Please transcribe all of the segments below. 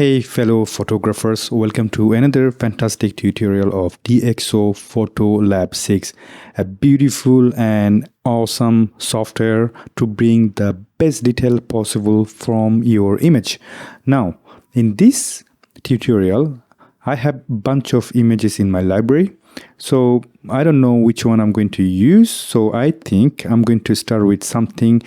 Hey fellow photographers, welcome to another fantastic tutorial of Dxo Photolab 6, a beautiful and awesome software to bring the best detail possible from your image. Now, in this tutorial, I have a bunch of images in my library, so I don't know which one I'm going to use, so I think I'm going to start with something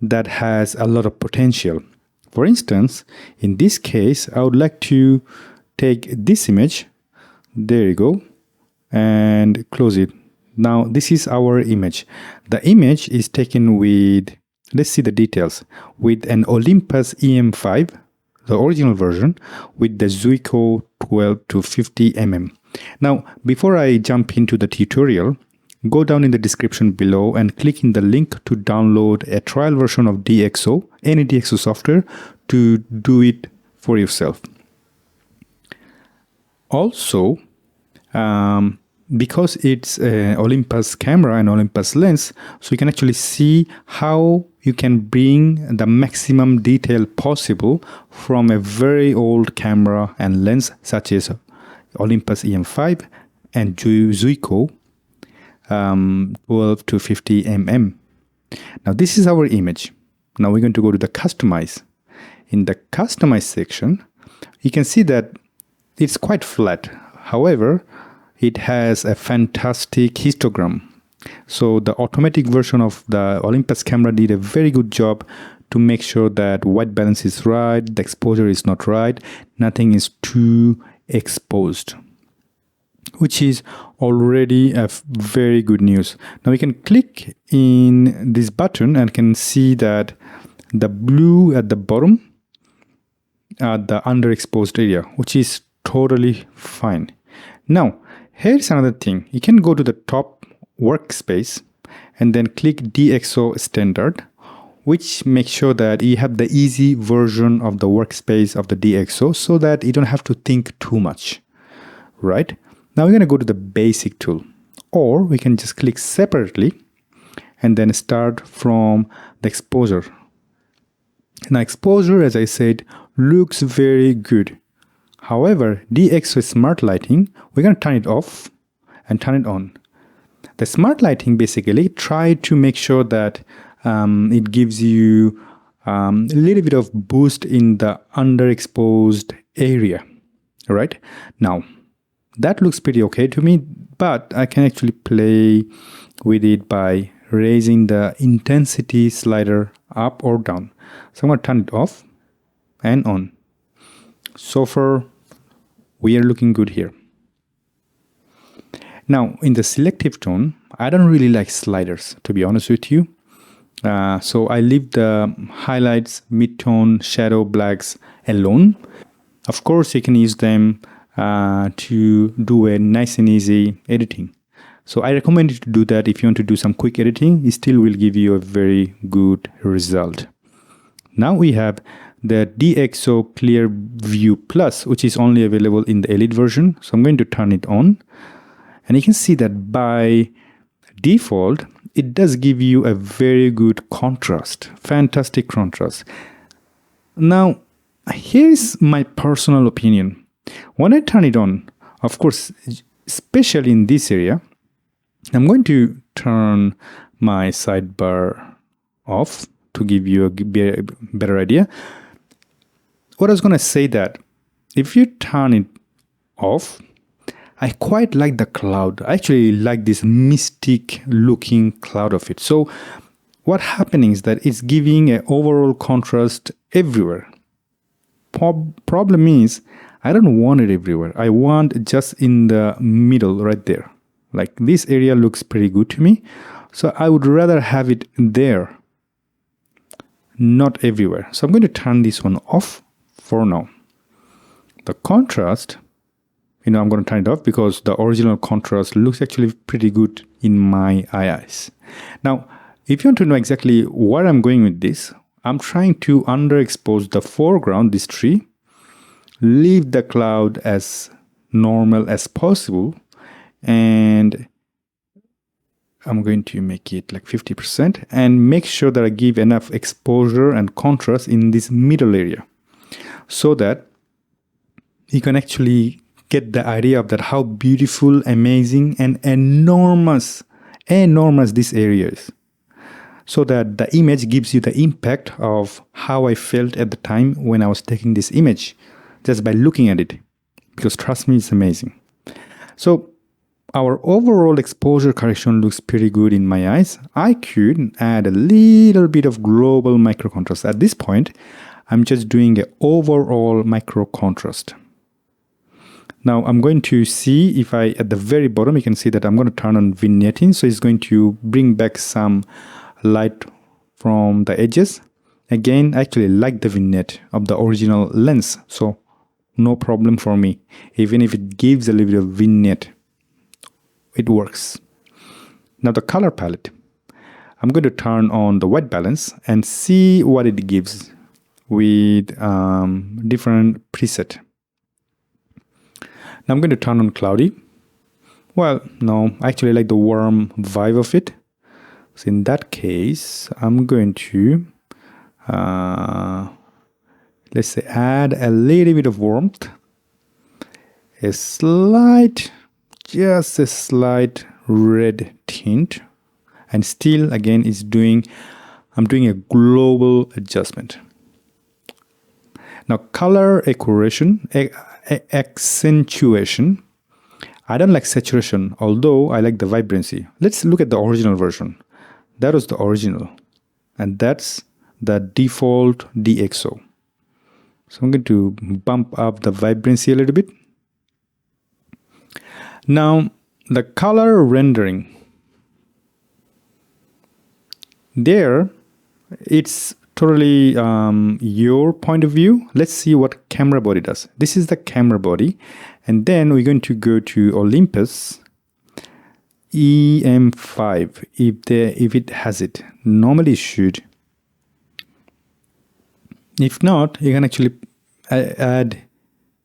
that has a lot of potential. For instance, in this case, I would like to take this image, there you go, and close it. Now, this is our image. The image is taken with, let's see the details, with an Olympus EM5, the original version, with the Zuiko 12 to 50mm. Now, before I jump into the tutorial, go down in the description below and click in the link to download a trial version of Dxo, any Dxo software, to do it for yourself. Also, because it's an Olympus camera and Olympus lens, so you can actually see how you can bring the maximum detail possible from a very old camera and lens such as Olympus EM5 and Zuiko 12 to 50mm. Now this is our image. Now we're going to go to the customize. In the customize section, you can see that it's quite flat. However, it has a fantastic histogram. So the automatic version of the Olympus camera did a very good job to make sure that white balance is right, the exposure is not right, nothing is too exposed, which is already a very good news. Now we can click in this button and can see that the blue at the bottom are the underexposed area, which is totally fine. Now, here's another thing. You can go to the top workspace and then click Dxo standard, which makes sure that you have the easy version of the workspace of the Dxo so that you don't have to think too much, right? Now we're going to go to the basic tool, or we can just click separately and then start from the exposure. Now exposure, as I said, looks very good. However, Dxo Smart Lighting, we're going to turn it off and turn it on. The Smart Lighting basically try to make sure that it gives you a little bit of boost in the underexposed area, right? Now, that looks pretty okay to me, but I can actually play with it by raising the intensity slider up or down. So I'm going to turn it off and on. So far, we are looking good here. Now, in the selective tone, I don't really like sliders, to be honest with you. So I leave the highlights, mid-tone, shadow, blacks alone. Of course, you can use them to do a nice and easy editing. So I recommend you to do that if you want to do some quick editing. It still will give you a very good result. Now we have the Dxo Clear View Plus, which is only available in the Elite version. So I'm going to turn it on. And you can see that by default, it does give you a very good contrast, fantastic contrast. Now, here's my personal opinion. When I turn it on, of course, especially in this area, I'm going to turn my sidebar off to give you a better idea. What I was going to say that if you turn it off, I quite like the cloud. I actually like this mystic looking cloud of it. So what happening is that it's giving an overall contrast everywhere. Problem is, I don't want it everywhere. I want just in the middle right there. Like this area looks pretty good to me. So I would rather have it there, not everywhere. So I'm going to turn this one off for now. The contrast, I'm going to turn it off because the original contrast looks actually pretty good in my eyes. Now, if you want to know exactly where I'm going with this, I'm trying to underexpose the foreground, this tree, leave the cloud as normal as possible, and I'm going to make it like 50% and make sure that I give enough exposure and contrast in this middle area so that you can actually get the idea of that how beautiful, amazing, and enormous this area is. So that the image gives you the impact of how I felt at the time when I was taking this image, just by looking at it. Because trust me, it's amazing. So our overall exposure correction looks pretty good in my eyes. I could add a little bit of global micro contrast. At this point, I'm just doing an overall micro contrast. Now I'm going to see if at the very bottom, you can see that I'm going to turn on vignetting. So it's going to bring back some light from the edges. Again, I actually like the vignette of the original lens. So no problem for me. Even if it gives a little bit of vignette, it works. Now the color palette. I'm going to turn on the white balance and see what it gives with different preset. Now I'm going to turn on cloudy. Well, no, I actually like the warm vibe of it. So in that case, I'm going to, let's say, add a little bit of warmth. Just a slight red tint. And still, again, I'm doing a global adjustment. Now, color accentuation. I don't like saturation, although I like the vibrancy. Let's look at the original version. That was the original. And that's the default Dxo. So I'm going to bump up the vibrancy a little bit. Now, the color rendering. There, it's totally your point of view. Let's see what camera body does. This is the camera body. And then we're going to go to Olympus EM5 if it has it. Normally it should. If not, you can actually add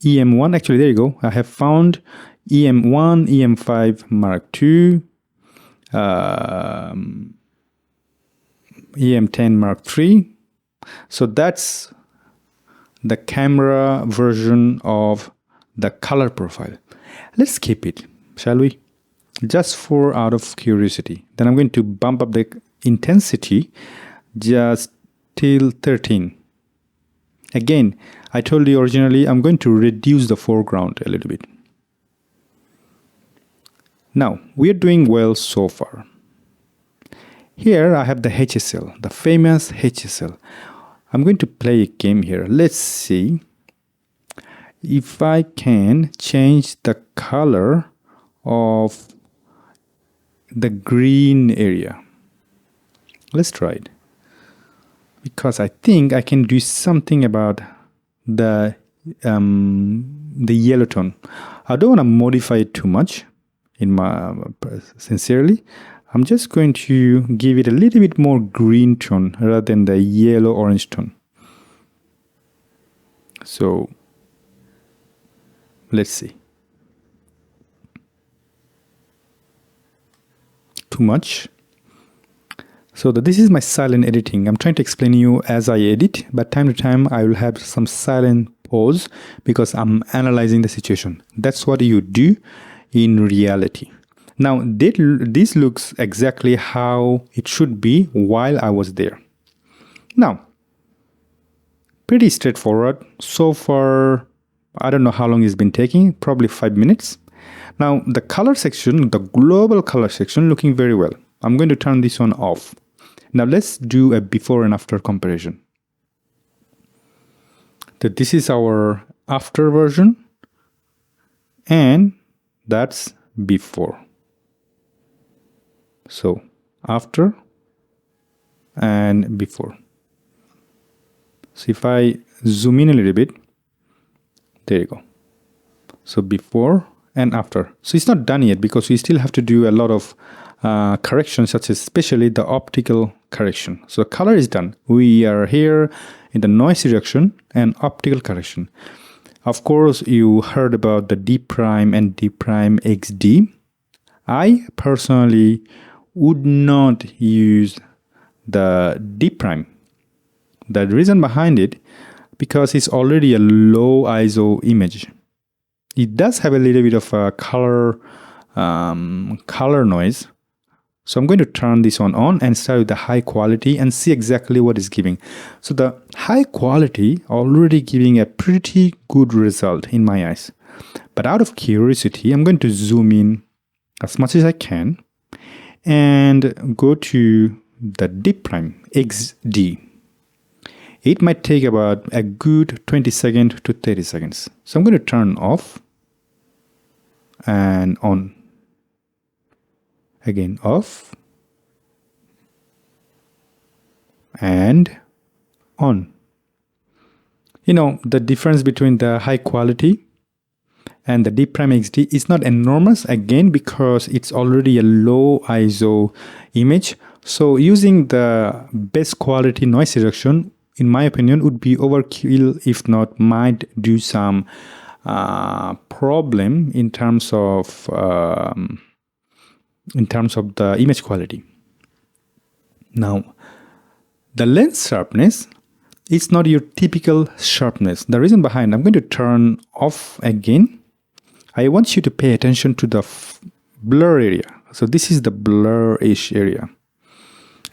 EM1. Actually, there you go. I have found EM1, EM5 Mark II, EM10 Mark III. So that's the camera version of the color profile. Let's skip it, shall we? Just for out of curiosity. Then I'm going to bump up the intensity just till 13. Again, I told you originally I'm going to reduce the foreground a little bit. Now, we are doing well so far. Here I have the HSL, the famous HSL. I'm going to play a game here. Let's see if I can change the color of the green area. Let's try it. Because I think I can do something about the yellow tone. I don't want to modify it too much. Sincerely, I'm just going to give it a little bit more green tone rather than the yellow orange tone. So let's see. Too much. So this is my silent editing. I'm trying to explain to you as I edit, but time to time I will have some silent pause because I'm analyzing the situation. That's what you do in reality. Now, this looks exactly how it should be while I was there. Now, pretty straightforward. So far, I don't know how long it's been taking, probably 5 minutes. Now, the color section, the global color section, looking very well. I'm going to turn this one off. Now, let's do a before and after comparison. So this is our after version, and that's before. So after and before. So if I zoom in a little bit, there you go. So before and after. So it's not done yet because we still have to do a lot of corrections, such as especially the optical correction. So color is done. We are here in the noise reduction and optical correction. Of course, you heard about the D prime and D prime XD. I personally would not use the D prime. The reason behind it, because it's already a low ISO image. It does have a little bit of a color noise. So I'm going to turn this one on and start with the high quality and see exactly what it's giving. So the high quality already giving a pretty good result in my eyes. But out of curiosity, I'm going to zoom in as much as I can and go to the dip prime XD. It might take about a good 20 seconds to 30 seconds. So I'm going to turn off and on. Again, off and on. You know, the difference between the high quality and the Deep Prime XD is not enormous, again, because it's already a low ISO image. So using the best quality noise reduction, in my opinion, would be overkill, if not might do some problem in terms of the image quality. Now, the lens sharpness is not your typical sharpness. The reason behind, I'm going to turn off again. I want you to pay attention to the blur area. So this is the blur-ish area.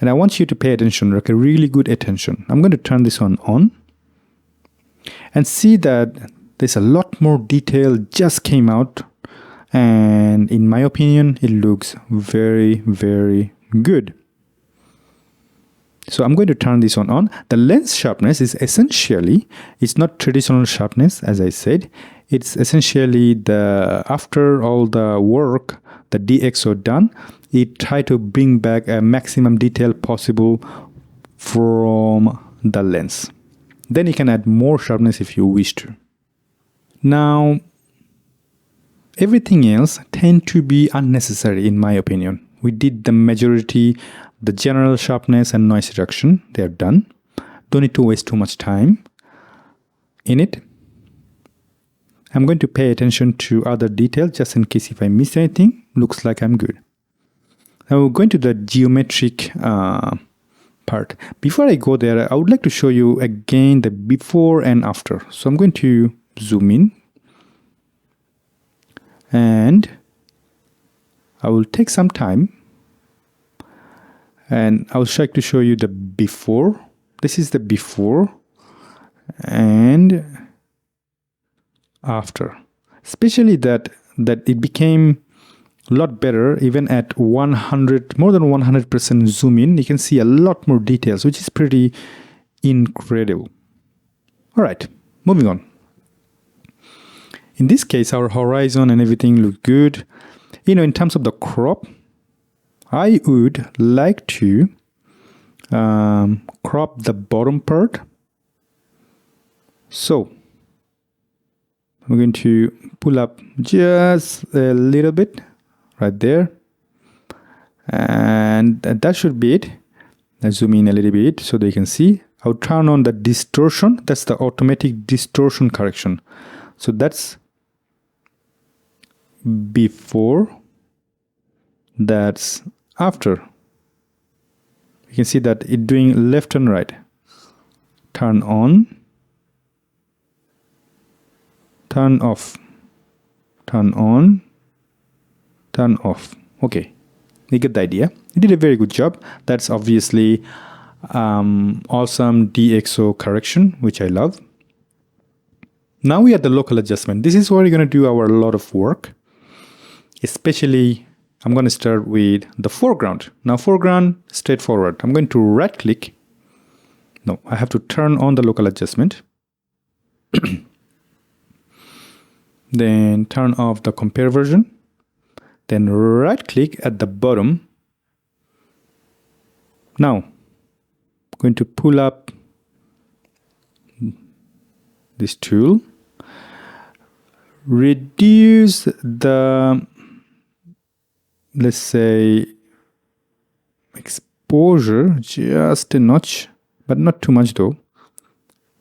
And I want you to pay attention, like a really good attention. I'm going to turn this one on and see that there's a lot more detail just came out. And in my opinion, it looks very, very good. So I'm going to turn this one on. The lens sharpness is essentially, it's not traditional sharpness, as I said. It's essentially the, after all the work the Dxo done, it tried to bring back a maximum detail possible from the lens. Then you can add more sharpness if you wish to. Now, everything else tend to be unnecessary in my opinion. We did the majority, the general sharpness and noise reduction, they are done. Don't need to waste too much time in it. I'm going to pay attention to other details just in case if I miss anything. Looks like I'm good. Now we're going to the geometric part. Before I go there, I would like to show you again the before and after. So I'm going to zoom in. And I will take some time and I will try to show you the before. This is the before and after. Especially that it became a lot better even at 100, more than 100% zoom in. You can see a lot more details, which is pretty incredible. All right, moving on. In this case, our horizon and everything look good. You know, in terms of the crop, I would like to crop the bottom part. So I'm going to pull up just a little bit right there. And that should be it. Let's zoom in a little bit so that you can see. I'll turn on the distortion. That's the automatic distortion correction. So that's before, that's after. You can see that it's doing left and right. Turn on, turn off, turn on, turn off. Okay, you get the idea. You did a very good job. That's obviously awesome Dxo correction, which I love. Now we are at the local adjustment. This is where we're going to do our lot of work. Especially, I'm going to start with the foreground. Now foreground, straightforward. I'm going to right click. No, I have to turn on the local adjustment. Then turn off the compare version. Then right click at the bottom. Now, I'm going to pull up this tool. Reduce the, let's say, exposure just a notch, but not too much though,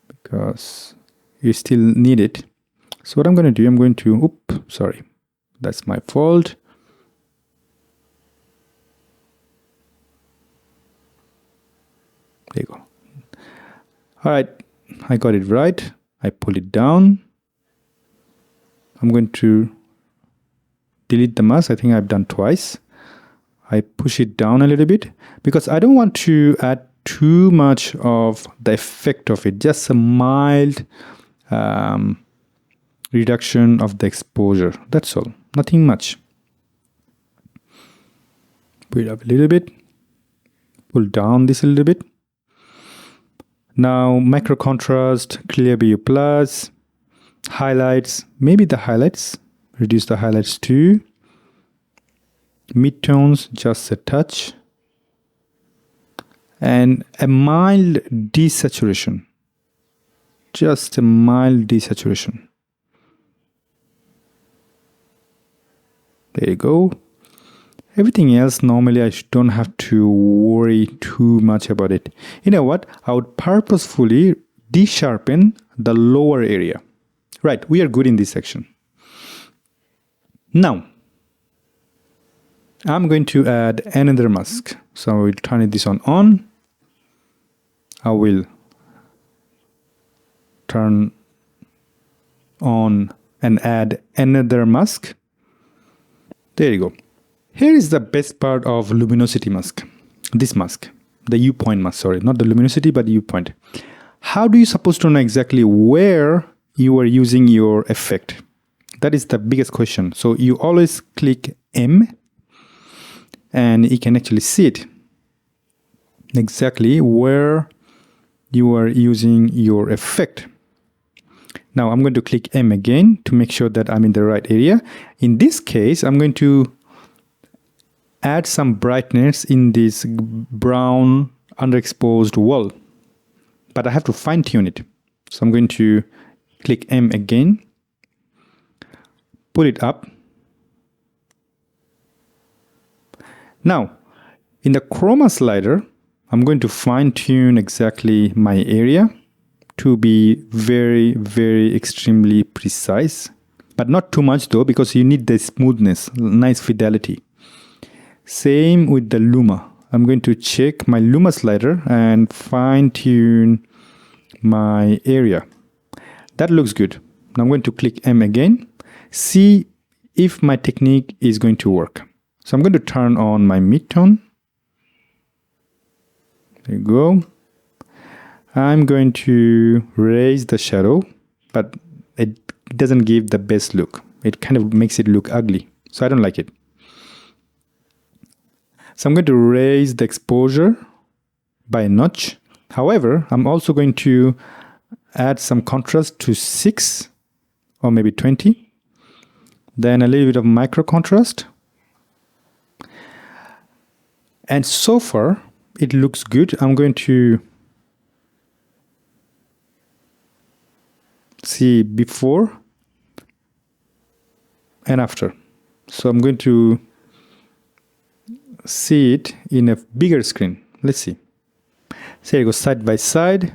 because you still need it. So what I'm going to do, I'm going to, sorry, that's my fault. There you go. All right, I got it right. I pull it down. I'm going to delete the mask. I think I've done twice. I push it down a little bit because I don't want to add too much of the effect of it. Just a mild reduction of the exposure. That's all. Nothing much. Put it up a little bit. Pull down this a little bit. Now macro contrast, clear BU plus, highlights, maybe the highlights. Reduce the highlights too. Midtones, just a touch. And a mild desaturation. Just a mild desaturation. There you go. Everything else, normally I don't have to worry too much about it. You know what? I would purposefully de-sharpen the lower area. Right, we are good in this section. Now, I'm going to add another mask. So I will turn this on. I will turn on and add another mask. There you go. Here is the best part of luminosity mask. This mask, the U-point mask, sorry, not the luminosity, but the U-point. How do you supposed to know exactly where you are using your effect? That is the biggest question. So you always click M and you can actually see it exactly where you are using your effect. Now I'm going to click M again to make sure that I'm in the right area. In this case, I'm going to add some brightness in this brown underexposed wall, but I have to fine tune it. So I'm going to click M again, pull it up. Now, in the chroma slider, I'm going to fine tune exactly my area to be very, very extremely precise, but not too much though, because you need the smoothness, nice fidelity. Same with the Luma. I'm going to check my Luma slider and fine tune my area. That looks good. Now I'm going to click M again. See if my technique is going to work. So I'm going to turn on my midtone. There you go. I'm going to raise the shadow, but it doesn't give the best look. It kind of makes it look ugly. So I don't like it. So I'm going to raise the exposure by a notch. However, I'm also going to add some contrast to 6 or maybe 20. Then a little bit of micro contrast. And so far, it looks good. I'm going to see before and after. So I'm going to see it in a bigger screen. Let's see. So here you go, side by side.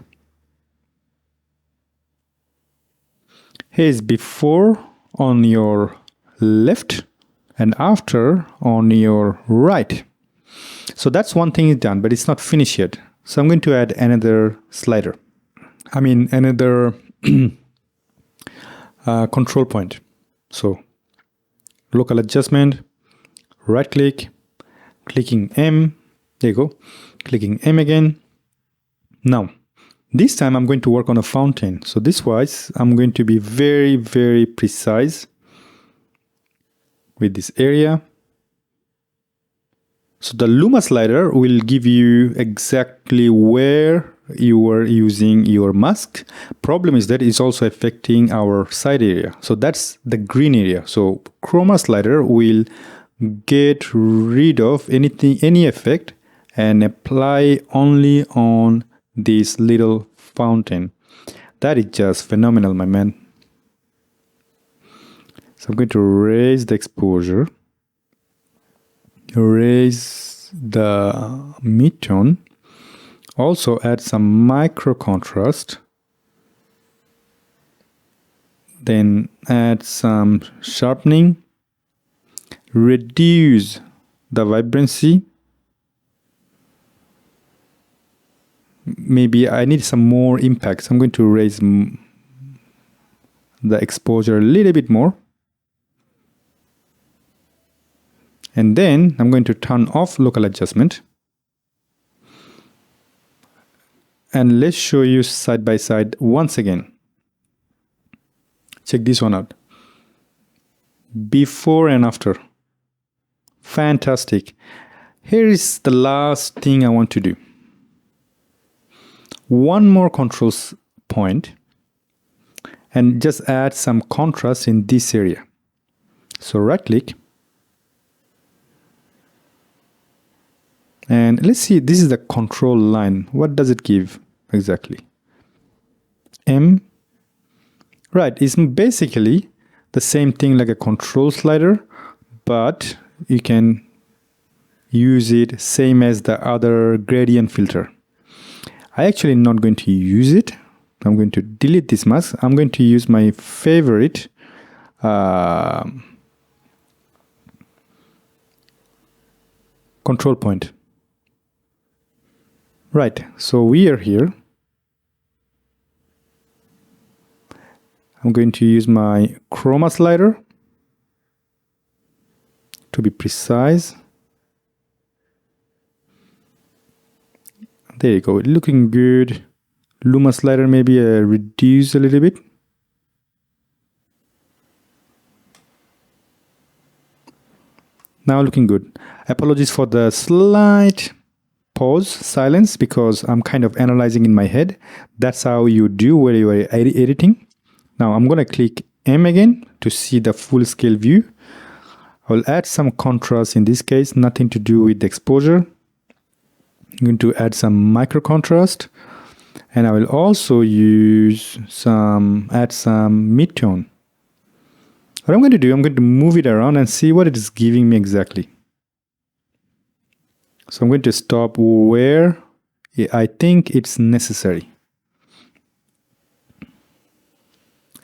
Here's before on your left and after on your right. So that's one thing is done, but it's not finished yet. So I'm going to add another slider. Another control point. So local adjustment, right click, clicking M, there you go, clicking M again. Now, this time I'm going to work on a fountain. So this wise, I'm going to be very, very precise with this area. So the Luma slider will give you exactly where you are using your mask. Problem is that it's also affecting our side area. So that's the green area. So chroma slider will get rid of any effect and apply only on this little fountain. That is just phenomenal, my man. So I'm going to raise the exposure, raise the midtone, also add some micro contrast, then add some sharpening, reduce the vibrancy. Maybe I need some more impact, so I'm going to raise the exposure a little bit more. And then I'm going to turn off local adjustment. And let's show you side by side once again. Check this one out. Before and after. Fantastic. Here is the last thing I want to do. One more control point and just add some contrast in this area. So right click. And let's see, this is the control line. What does it give exactly? M. Right, it's basically the same thing like a control slider, but you can use it same as the other gradient filter. I actually not going to use it. I'm going to delete this mask. I'm going to use my favorite control point. Right, so we are here. I'm going to use my chroma slider to be precise. There you go, looking good. Luma slider maybe reduce a little bit. Now looking good. Apologies for the slight pause, silence, because I'm kind of analyzing in my head. That's how you do when you are editing. Now I'm going to click M again to see the full scale view. I will add some contrast in this case, nothing to do with the exposure. I'm going to add some micro contrast, and I will also use add some midtone. What I'm going to do, I'm going to move it around and see what it is giving me exactly. So I'm going to stop where I think it's necessary.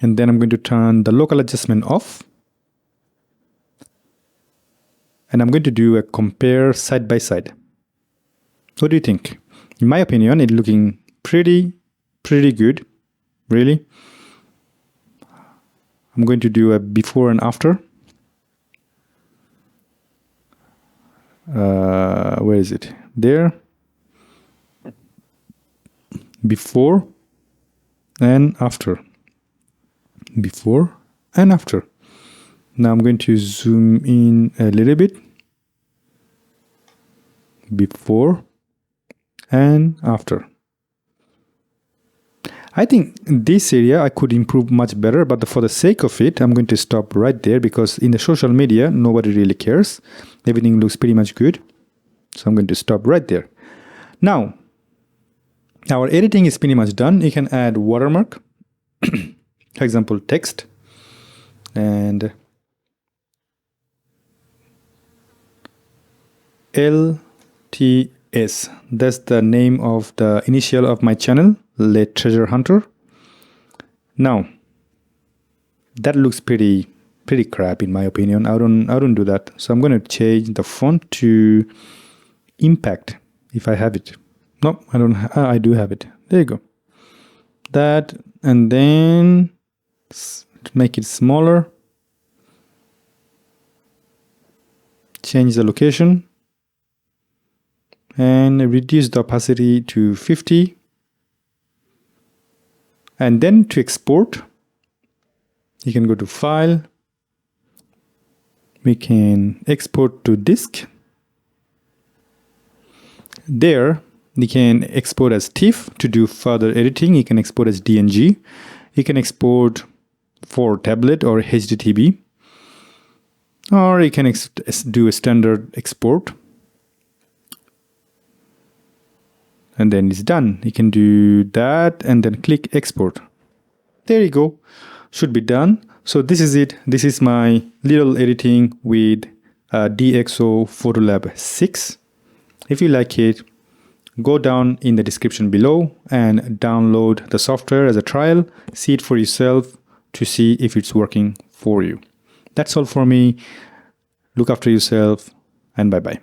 And then I'm going to turn the local adjustment off. And I'm going to do a compare side by side. What do you think? In my opinion, it's looking pretty good, really. I'm going to do a before and after. Where is it? There. Before and after. Before and after. Now I'm going to zoom in a little bit. Before and after. I think this area I could improve much better, but for the sake of it, I'm going to stop right there, because in the social media, nobody really cares. Everything looks pretty much good. So I'm going to stop right there. Now, our editing is pretty much done. You can add watermark, for example, text, and LTS. That's the name of the initial of my channel, Let Treasure Hunter. Now, that looks pretty crap in my opinion. I don't do that. So I'm going to change the font to Impact if I have it. No, I don't. I do have it. There you go. That, and then make it smaller. Change the location. And reduce the opacity to 50. And then to export, you can go to File. We can export to disk. There, you can export as TIFF to do further editing. You can export as DNG. You can export for tablet or HDTV. Or you can do a standard export. And then it's done. You can do that and then click export. There you go. Should be done. So this is it. This is my little editing with Dxo Photolab 6. If you like it, go down in the description below and download the software as a trial. See it for yourself to see if it's working for you. That's all for me. Look after yourself and bye-bye.